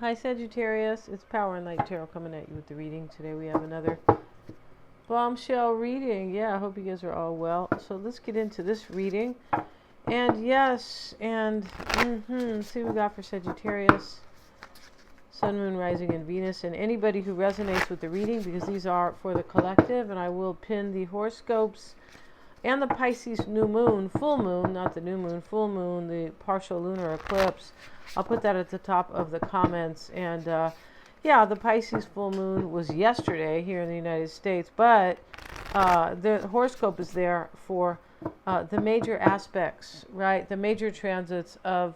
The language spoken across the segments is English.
Hi Sagittarius, it's Power and Light Tarot coming at you with the reading. Today we have another bombshell reading. Yeah, I hope you guys are all well. So let's get into this reading. And yes, and see what we got for Sagittarius. Sun, Moon, Rising, and Venus. And anybody who resonates with the reading, because these are for the collective, and I will pin the horoscopes and the Pisces new moon, full moon, not the new moon, full moon, the partial lunar eclipse. I'll put that at the top of the comments. And yeah, the Pisces full moon was yesterday here in the United States, but the horoscope is there for the major aspects, right? The major transits of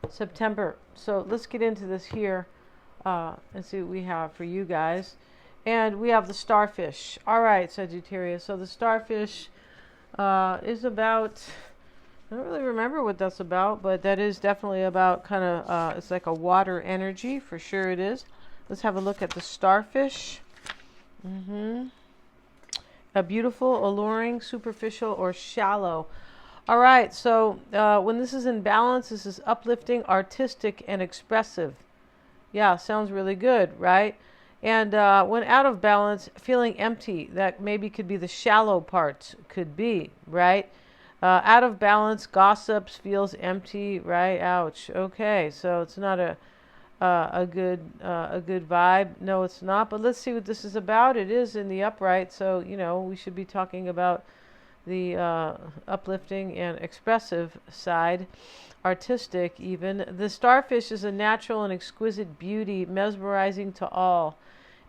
September. So let's get into this here and see what we have for you guys. And we have the starfish. All right, Sagittarius. So the starfish is about, I don't really remember what that's about, but that is definitely about kind of, it's like a water energy, for sure it is. Let's have a look at the starfish. A beautiful, alluring, superficial, or shallow. All right, so when this is in balance, this is uplifting, artistic, and expressive. Yeah, sounds really good, right? And when out of balance, feeling empty, that maybe could be the shallow parts, could be, right? Out of balance, gossips, feels empty, right? Ouch. Okay, so it's not a good vibe. No, it's not. But let's see what this is about. It is in the upright, so you know we should be talking about the uplifting and expressive side, artistic even. The starfish is a natural and exquisite beauty, mesmerizing to all.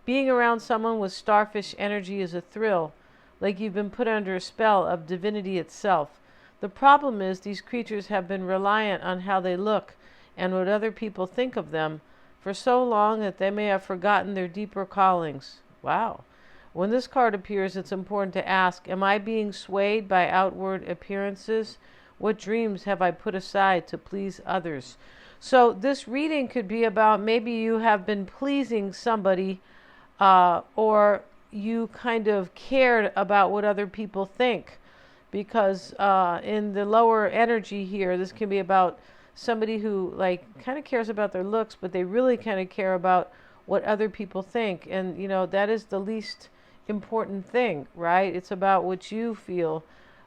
Being around someone with starfish energy is a thrill, like you've been put under a spell of divinity itself. The problem is these creatures have been reliant on how they look and what other people think of them for so long that they may have forgotten their deeper callings. Wow. When this card appears, it's important to ask, am I being swayed by outward appearances? What dreams have I put aside to please others? So this reading could be about maybe you have been pleasing somebody or you kind of cared about what other people think. Because in the lower energy here, this can be about somebody who like kind of cares about their looks, but they really kind of care about what other people think. And, you know, that is the least important thing, right? It's about what you feel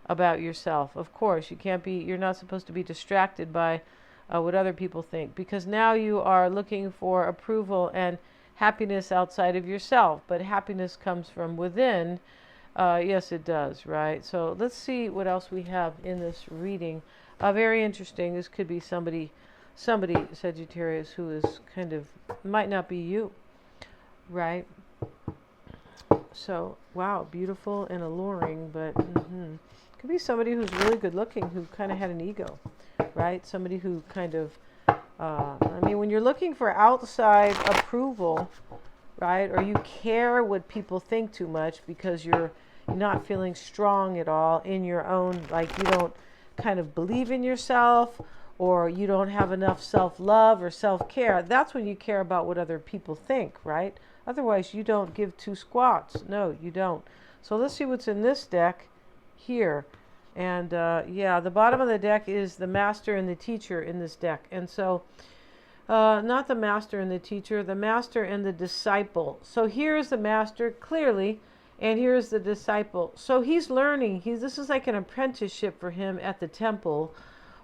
about yourself. Of course, you're not supposed to be distracted by what other people think, because now you are looking for approval and happiness outside of yourself. But happiness comes from within. Yes, it does, right? So let's see what else we have in this reading. Very interesting. This could be somebody, Sagittarius, who is kind of, might not be you, right? So, wow, beautiful and alluring, but could be somebody who's really good looking, who kind of had an ego, right? Somebody who kind of, I mean, when you're looking for outside approval, right, or you care what people think too much because you're not feeling strong at all in your own, like you don't kind of believe in yourself, or you don't have enough self-love or self-care, that's when you care about what other people think, right? Otherwise, you don't give two squats. No, you don't. So let's see what's in this deck here. And yeah, the bottom of the deck is the master and the teacher in this deck. And so, not the master and the teacher, the master and the disciple. So here's the master, clearly, and here's the disciple. So he's learning. This is like an apprenticeship for him at the temple.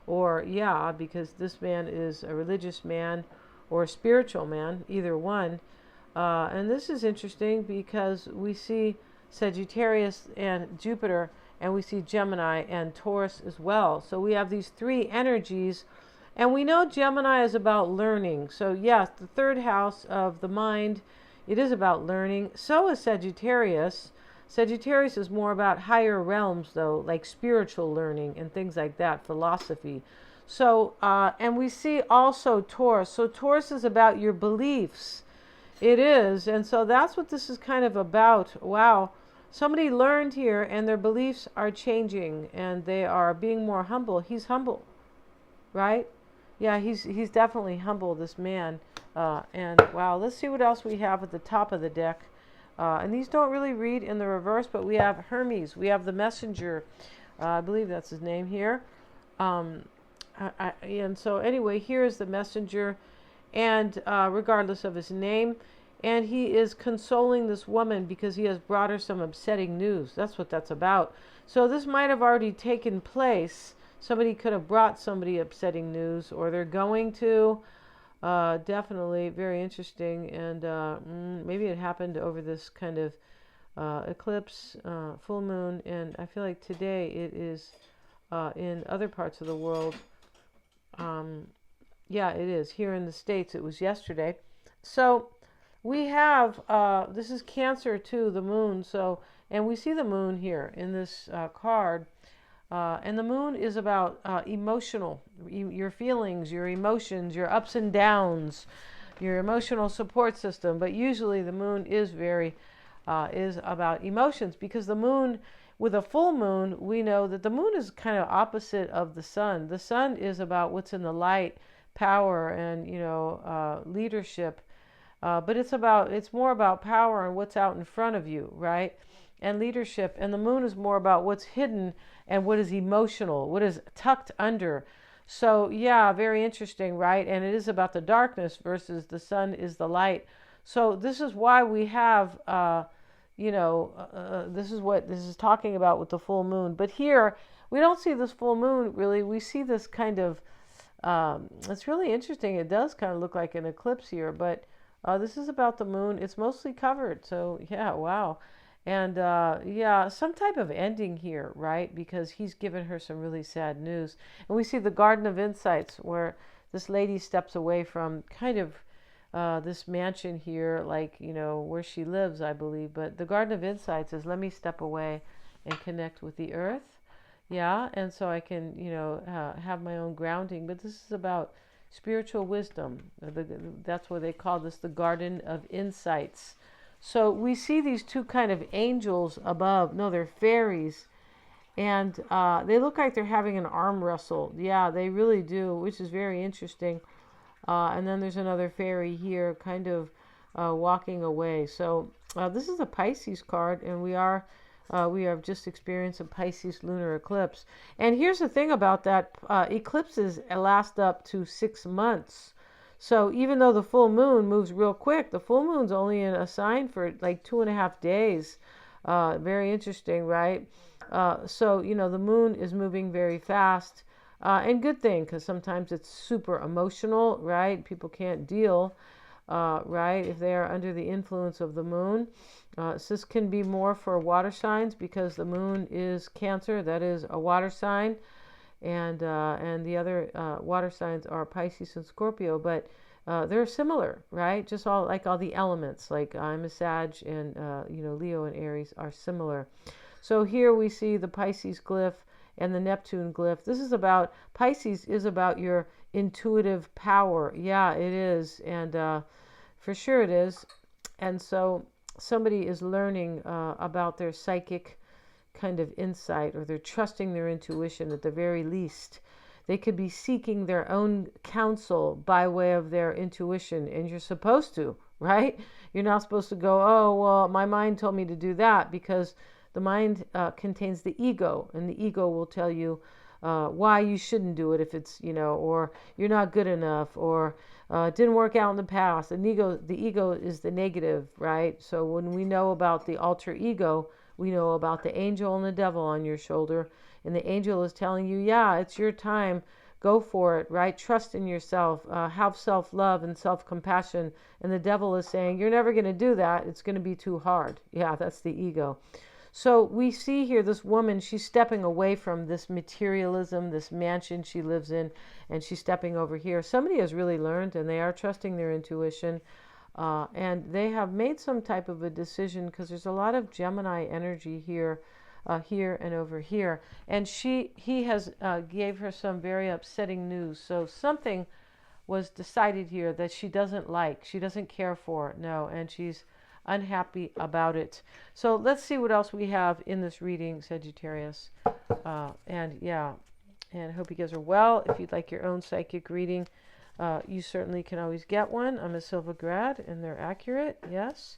Or, yeah, because this man is a religious man or a spiritual man, either one. And this is interesting because we see Sagittarius and Jupiter, and we see Gemini and Taurus as well. So we have these three energies, and we know Gemini is about learning. So yes, the third house of the mind, it is about learning. So is Sagittarius. Sagittarius is more about higher realms, though, like spiritual learning and things like that, philosophy. So, and we see also Taurus. So Taurus is about your beliefs. It is. And so that's what this is kind of about. Wow. Somebody learned here and their beliefs are changing and they are being more humble. He's humble, right? Yeah, he's definitely humble, this man. And wow, let's see what else we have at the top of the deck. And these don't really read in the reverse, but we have Hermes. We have the messenger. I believe that's his name here. And so anyway, here is the messenger. and regardless of his name. And he is consoling this woman because he has brought her some upsetting news. That's what that's about. So this might have already taken place. Somebody could have brought somebody upsetting news, or they're going to. Definitely very interesting. And maybe it happened over this kind of eclipse, full moon. And I feel like today it is in other parts of the world. Yeah, it is. Here in the States, it was yesterday. So we have, this is Cancer too, the moon. So, and we see the moon here in this card. And the moon is about emotional, your feelings, your emotions, your ups and downs, your emotional support system. But usually the moon is is about emotions, because the moon, with a full moon, we know that the moon is kind of opposite of the sun. The sun is about what's in the light, power, and, leadership. But it's more about power and what's out in front of you, right? And leadership. And the moon is more about what's hidden and what is emotional, what is tucked under. So yeah, very interesting, right? And it is about the darkness versus the sun is the light. So this is why we have, this is what this is talking about with the full moon. But here, we don't see this full moon really. We see this kind of, it's really interesting. It does kind of look like an eclipse here, but this is about the moon. It's mostly covered. So yeah, wow. And yeah, some type of ending here, right? Because he's given her some really sad news. And we see the Garden of Insights, where this lady steps away from kind of this mansion here, like, where she lives, I believe. But the Garden of Insights is, let me step away and connect with the earth. Yeah, and so I can, have my own grounding. But this is about spiritual wisdom. That's why they call this the Garden of Insights. So we see these two kind of angels above. No, they're fairies. And they look like they're having an arm wrestle. Yeah, they really do, which is very interesting. And then there's another fairy here kind of walking away. So this is a Pisces card, and we have just experienced a Pisces lunar eclipse. And here's the thing about that. Eclipses last up to 6 months. So even though the full moon moves real quick, the full moon's only in a sign for like 2.5 days. Very interesting, right? So, the moon is moving very fast. And good thing, because sometimes it's super emotional, right? People can't deal, right, if they are under the influence of the moon. So this can be more for water signs, because the moon is Cancer. That is a water sign. And the other water signs are Pisces and Scorpio, but they're similar, right? Just all the elements, like I'm a Sag, and Leo and Aries are similar. So here we see the Pisces glyph and the Neptune glyph. This is about, Pisces is about your intuitive power. Yeah, it is, and for sure it is. And so somebody is learning about their psychic kind of insight, or they're trusting their intuition at the very least. They could be seeking their own counsel by way of their intuition, and you're supposed to, right? You're not supposed to go, oh, well, my mind told me to do that, because the mind contains the ego, and the ego will tell you why you shouldn't do it if it's, or you're not good enough, or it didn't work out in the past. And the ego is the negative, right? So when we know about the alter ego, we know about the angel and the devil on your shoulder. And the angel is telling you, yeah, it's your time. Go for it, right? Trust in yourself. Have self-love and self-compassion. And the devil is saying, you're never going to do that. It's going to be too hard. Yeah, that's the ego. So we see here this woman, she's stepping away from this materialism, this mansion she lives in, and she's stepping over here. Somebody has really learned, and they are trusting their intuition. And they have made some type of a decision, because there's a lot of Gemini energy here, here and over here. And he has gave her some very upsetting news. So something was decided here that she doesn't like, she doesn't care for, no, and she's unhappy about it. So let's see what else we have in this reading, Sagittarius. And I hope you guys are well. If you'd like your own psychic reading, you certainly can always get one. I'm a Silva grad, and they're accurate. Yes.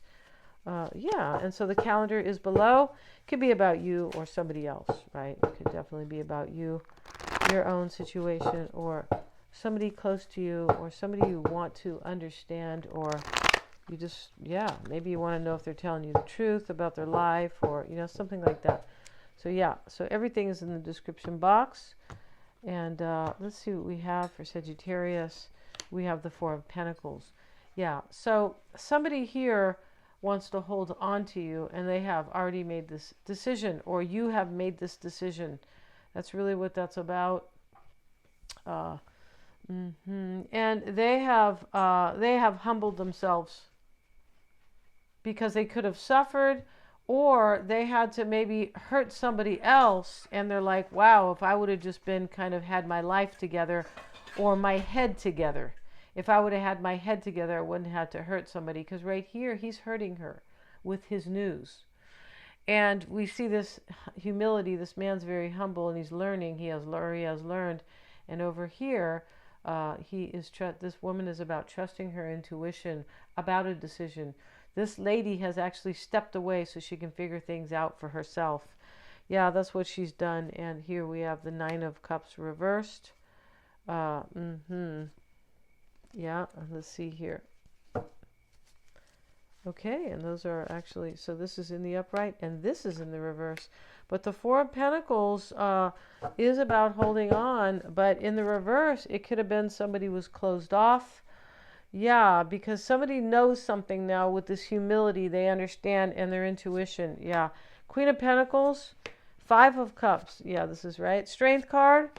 And so the calendar is below. It could be about you or somebody else, right? It could definitely be about you, your own situation, or somebody close to you, or somebody you want to understand, or you just, yeah, maybe you want to know if they're telling you the truth about their life, or, you know, something like that. So yeah, so everything is in the description box. And let's see what we have for Sagittarius. We have the Four of Pentacles. Yeah, so somebody here wants to hold on to you, and they have already made this decision, or you have made this decision. That's really what that's about. And they have humbled themselves because they could have suffered, or they had to maybe hurt somebody else, and they're like, wow, if I would have just been kind of had my life together, or my head together. If I would have had my head together, I wouldn't have to hurt somebody, because right here he's hurting her with his news. And we see this humility. This man's very humble, and he's learning. He has learned. And over here, this woman is about trusting her intuition about a decision. This lady has actually stepped away so she can figure things out for herself. Yeah, that's what she's done. And here we have the Nine of Cups reversed. Yeah, let's see here. Okay, and those are actually, so this is in the upright and this is in the reverse. But the Four of Pentacles is about holding on, but in the reverse, it could have been somebody was closed off. Yeah, because somebody knows something now with this humility. They understand, and their intuition. Yeah. Queen of Pentacles, Five of Cups. Yeah, this is right. Strength card.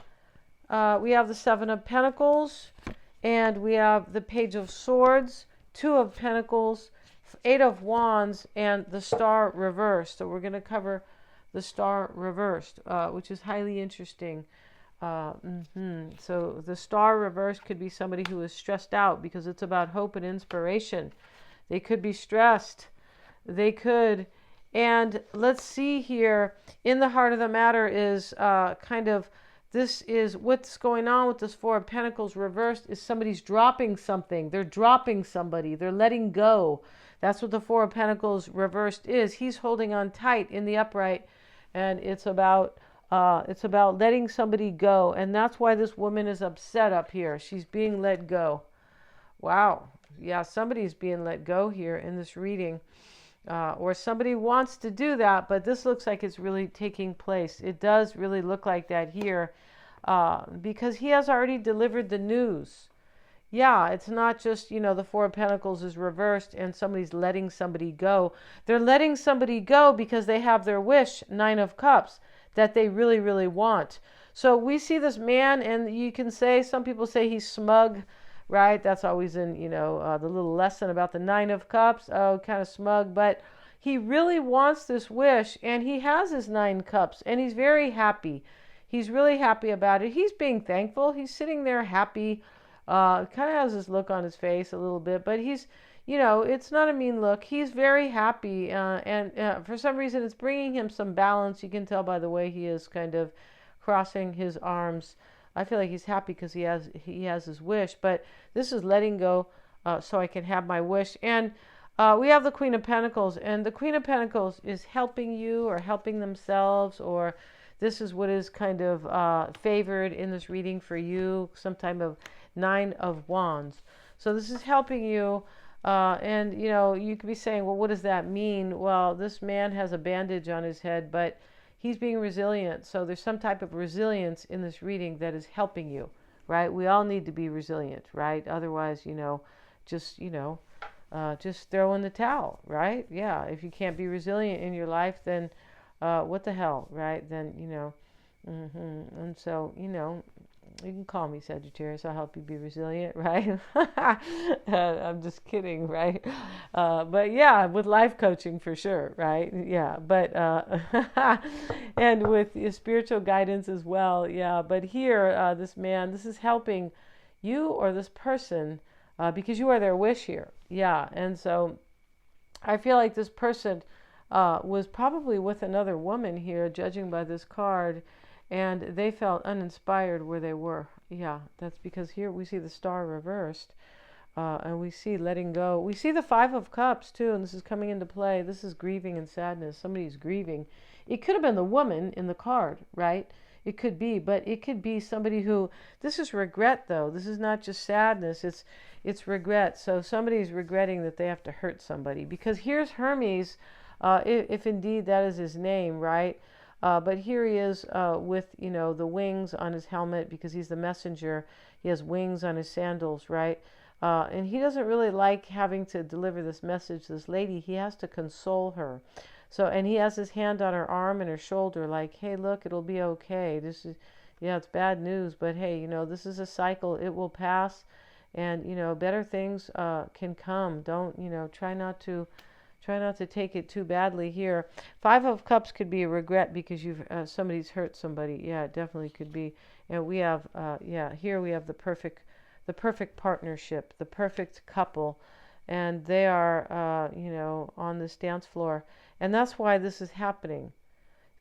We have the Seven of Pentacles, and we have the Page of Swords, Two of Pentacles, Eight of Wands, and the Star reversed. So we're going to cover the Star reversed, which is highly interesting. So the Star reversed could be somebody who is stressed out, because it's about hope and inspiration. They could be stressed. They could. And let's see here, in the heart of the matter is this is what's going on with this Four of Pentacles reversed is somebody's dropping something. They're dropping somebody. They're letting go. That's what the Four of Pentacles reversed is. He's holding on tight in the upright, and it's about letting somebody go. And that's why this woman is upset up here. She's being let go. Wow. Yeah, somebody's being let go here in this reading. Or somebody wants to do that, but this looks like it's really taking place. It does really look like that here, because he has already delivered the news. Yeah, it's not just, the Four of Pentacles is reversed and somebody's letting somebody go. They're letting somebody go because they have their wish, Nine of Cups, that they really, really want. So we see this man, and you can say, some people say he's smug, right? That's always in, the little lesson about the Nine of Cups. Oh, kind of smug, but he really wants this wish, and he has his 9 cups, and he's very happy. He's really happy about it. He's being thankful. He's sitting there happy. Kind of has this look on his face a little bit, but he's, it's not a mean look. He's very happy, and for some reason it's bringing him some balance. You can tell by the way he is kind of crossing his arms. I feel like he's happy because he has his wish, but this is letting go so I can have my wish. And we have the Queen of Pentacles, and the Queen of Pentacles is helping you or helping themselves, or this is what is kind of favored in this reading for you, some type of Nine of Wands. So this is helping you, and you could be saying, well, what does that mean? Well, this man has a bandage on his head, but he's being resilient. So there's some type of resilience in this reading that is helping you, right? We all need to be resilient, right? Otherwise, just throw in the towel, right? Yeah. If you can't be resilient in your life, then what the hell, right? Then, and so, you can call me Sagittarius. I'll help you be resilient, right? I'm just kidding, right? But yeah, with life coaching for sure, right? Yeah, but and with spiritual guidance as well, yeah. But here, this man, this is helping you or this person because you are their wish here, yeah. And so I feel like this person was probably with another woman here, judging by this card. And they felt uninspired where they were. Yeah, that's because here we see the Star reversed. And we see letting go. We see the Five of Cups too, and this is coming into play. This is grieving and sadness. Somebody's grieving. It could have been the woman in the card, right? It could be, but it could be somebody who, this is regret though. This is not just sadness, it's regret. So somebody's regretting that they have to hurt somebody, because here's Hermes, if indeed that is his name, right? But here he is with, the wings on his helmet, because he's the messenger. He has wings on his sandals, right? And he doesn't really like having to deliver this message to this lady. He has to console her. So, and he has his hand on her arm and her shoulder, like, hey, look, it'll be okay. This is, yeah, it's bad news, but hey, this is a cycle. It will pass, and better things can come. Don't, try not to take it too badly here. Five of Cups could be a regret because somebody's hurt somebody. Yeah, it definitely could be. And we have, here we have the perfect partnership, the perfect couple, and they are, on this dance floor. And that's why this is happening.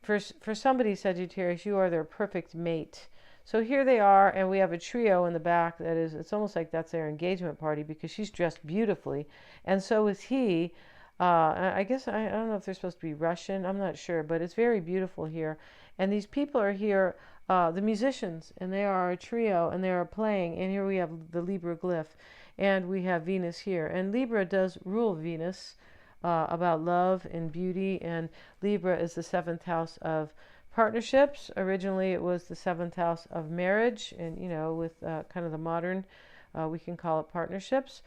For somebody, Sagittarius, you are their perfect mate. So here they are, and we have a trio in the back. That is, it's almost like that's their engagement party, because she's dressed beautifully, and so is he. I guess I don't know if they're supposed to be Russian. I'm not sure, but it's very beautiful here. And these people are here, the musicians, and they are a trio, and they are playing. And here we have the Libra glyph, and we have Venus here. And Libra does rule Venus, about love and beauty, and Libra is the 7th house of partnerships. Originally it was the 7th house of marriage, and with kind of the modern, we can call it partnerships,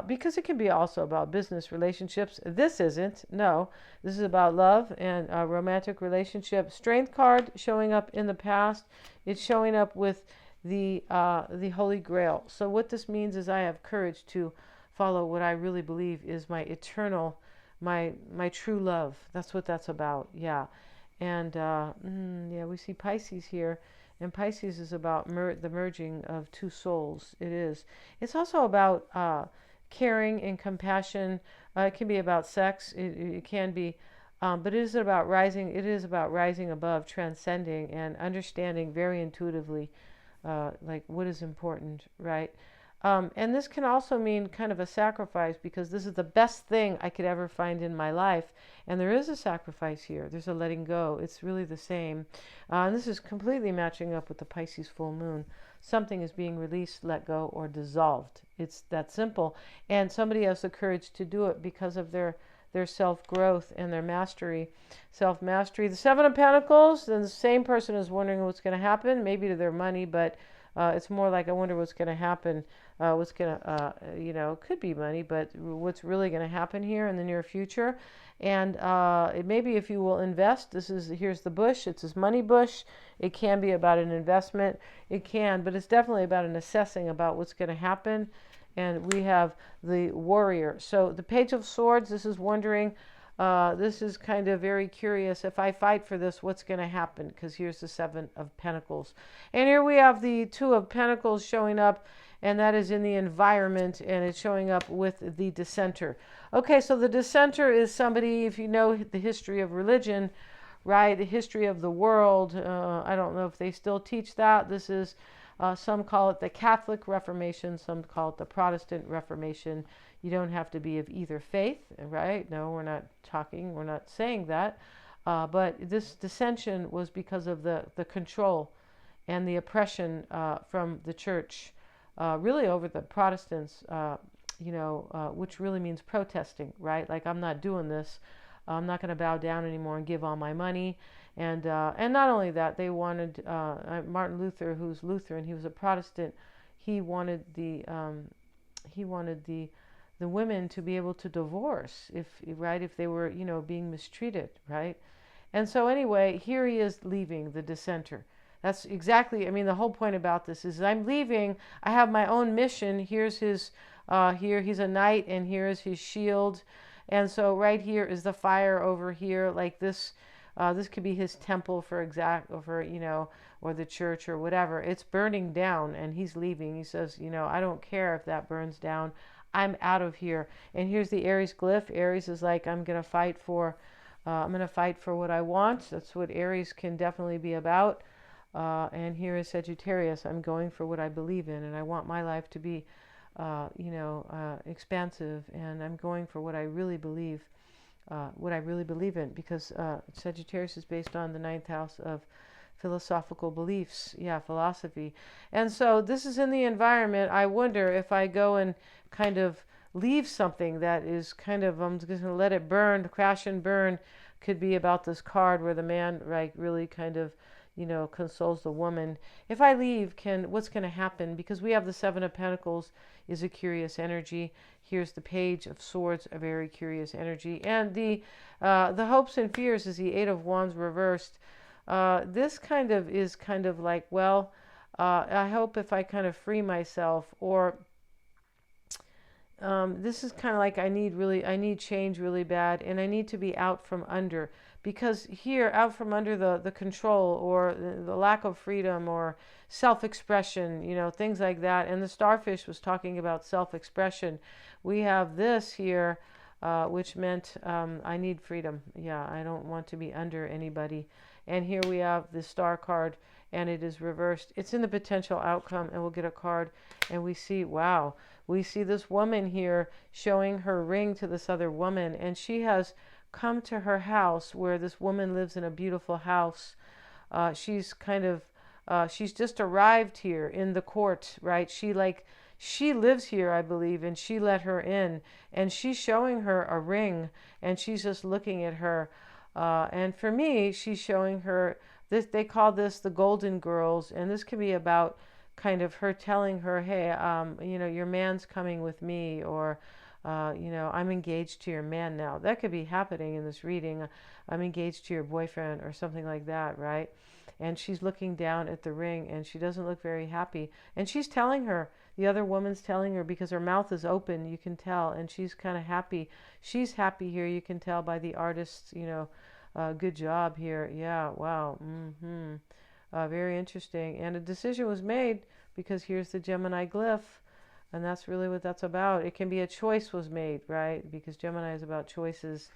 because it can be also about business relationships. This isn't. No, this is about love and romantic relationship. Strength card showing up in the past. It's showing up with the Holy Grail. So what this means is I have courage to follow what I really believe is my eternal, my true love. That's what that's about. Yeah. And yeah, we see Pisces here, and Pisces is about the merging of two souls. It is. It's also about caring and compassion. It can be about sex. It can be, but it is about rising. It is about rising above, transcending, and understanding very intuitively, like what is important, right? And this can also mean kind of a sacrifice, because this is the best thing I could ever find in my life. And there is a sacrifice here. There's a letting go. It's really the same. And this is completely matching up with the Pisces full moon. Something is being released, let go, or dissolved. It's that simple. And somebody has the courage to do it because of their self-growth and their mastery, self-mastery. The 7 of Pentacles, then the same person is wondering what's going to happen, maybe to their money, but it's more like, I wonder what's going to happen. What's going to, could be money, but what's really going to happen here in the near future. And maybe if you will invest, here's the bush. It's this money bush. It can be about an investment. It can, but it's definitely about an assessing about what's going to happen. And we have the warrior. So the Page of Swords, this is wondering, this is kind of very curious. If I fight for this, what's going to happen? Because here's the 7 of Pentacles. And here we have the 2 of Pentacles showing up, and that is in the environment, and it's showing up with the dissenter. Okay, so the dissenter is somebody, if you know the history of religion, right, the history of the world, I don't know if they still teach that. This is, some call it the Catholic Reformation, some call it the Protestant Reformation. You don't have to be of either faith, right? No, we're not saying that. But this dissension was because of the control and the oppression from the church, really over the Protestants, which really means protesting, right? Like, I'm not doing this. I'm not going to bow down anymore and give all my money. And not only that, they wanted, Martin Luther, who's Lutheran, he was a Protestant. He wanted the women to be able to divorce if they were, being mistreated, right? And so anyway, here he is leaving, the dissenter. That's exactly, the whole point about this is I'm leaving. I have my own mission. Here's his, here he's a knight, and here is his shield. And so right here is the fire over here, like this. This could be his temple or the church or whatever. It's burning down, and he's leaving. He says, I don't care if that burns down. I'm out of here. And here's the Aries glyph. Aries is like, I'm going to fight for what I want. That's what Aries can definitely be about. And here is Sagittarius. I'm going for what I believe in, and I want my life to be, expansive, and I'm going for what I really believe in, because Sagittarius is based on the 9th house of philosophical beliefs, yeah, philosophy. And so this is in the environment. I wonder if I go and kind of leave something that is kind of, I'm just going to let it burn, crash and burn, could be about this card where the man, like, really kind of, consoles the woman. If I leave, what's going to happen? Because we have the Seven of Pentacles is a curious energy. Here's the Page of Swords, a very curious energy. And the hopes and fears is the Eight of Wands reversed. This kind of is kind of like, well, I hope if I kind of free myself, or this is kind of like I need change really bad, and I need to be out from under, because here, out from under the control, or the lack of freedom, or self-expression, things like that. And the starfish was talking about self-expression. We have this here, which meant I need freedom. Yeah, I don't want to be under anybody. And here we have the star card, and it is reversed. It's in the potential outcome, and we'll get a card, and we see, wow, we see this woman here showing her ring to this other woman, and she has come to her house, where this woman lives in a beautiful house. She's just arrived here in the court, right? She lives here, I believe, and she let her in, and she's showing her a ring, and she's just looking at her. And for me, she's showing her this. They call this the Golden Girls, and this could be about kind of her telling her, hey, your man's coming with me, or I'm engaged to your man now. That could be happening in this reading. I'm engaged to your boyfriend, or something like that, right? And she's looking down at the ring, and she doesn't look very happy. And she's telling her, the other woman's telling her, because her mouth is open, you can tell, and she's kind of happy. She's happy here, you can tell by the artist's, good job here. Yeah, wow. Very interesting. And a decision was made, because here's the Gemini glyph. And that's really what that's about. It can be a choice was made, right? Because Gemini is about choices.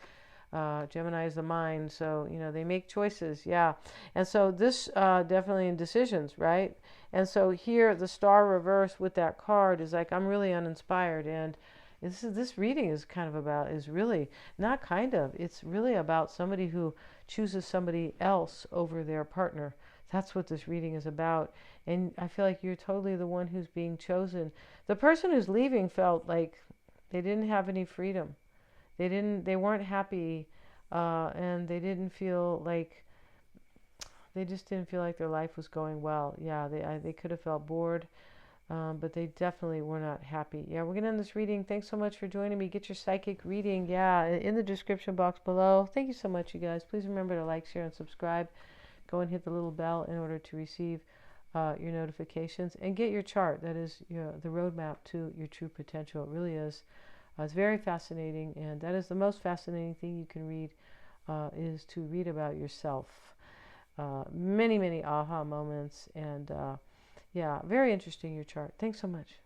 Gemini is the mind. So, they make choices. Yeah. And so this definitely in decisions, right? And so here the star reverse with that card is like, I'm really uninspired. And this reading is kind of about, is really not kind of, it's really about somebody who chooses somebody else over their partner. That's what this reading is about. And I feel like you're totally the one who's being chosen. The person who's leaving felt like they didn't have any freedom. They weren't happy, and they just didn't feel like their life was going well. Yeah, they could have felt bored, but they definitely were not happy. Yeah, we're going to end this reading. Thanks so much for joining me. Get your psychic reading, yeah, in the description box below. Thank you so much, you guys. Please remember to like, share, and subscribe. Go and hit the little bell in order to receive your notifications, and get your chart. That is the roadmap to your true potential. It really is. It's very fascinating, and that is the most fascinating thing you can read, is to read about yourself. Many, many aha moments, and yeah, very interesting, your chart. Thanks so much.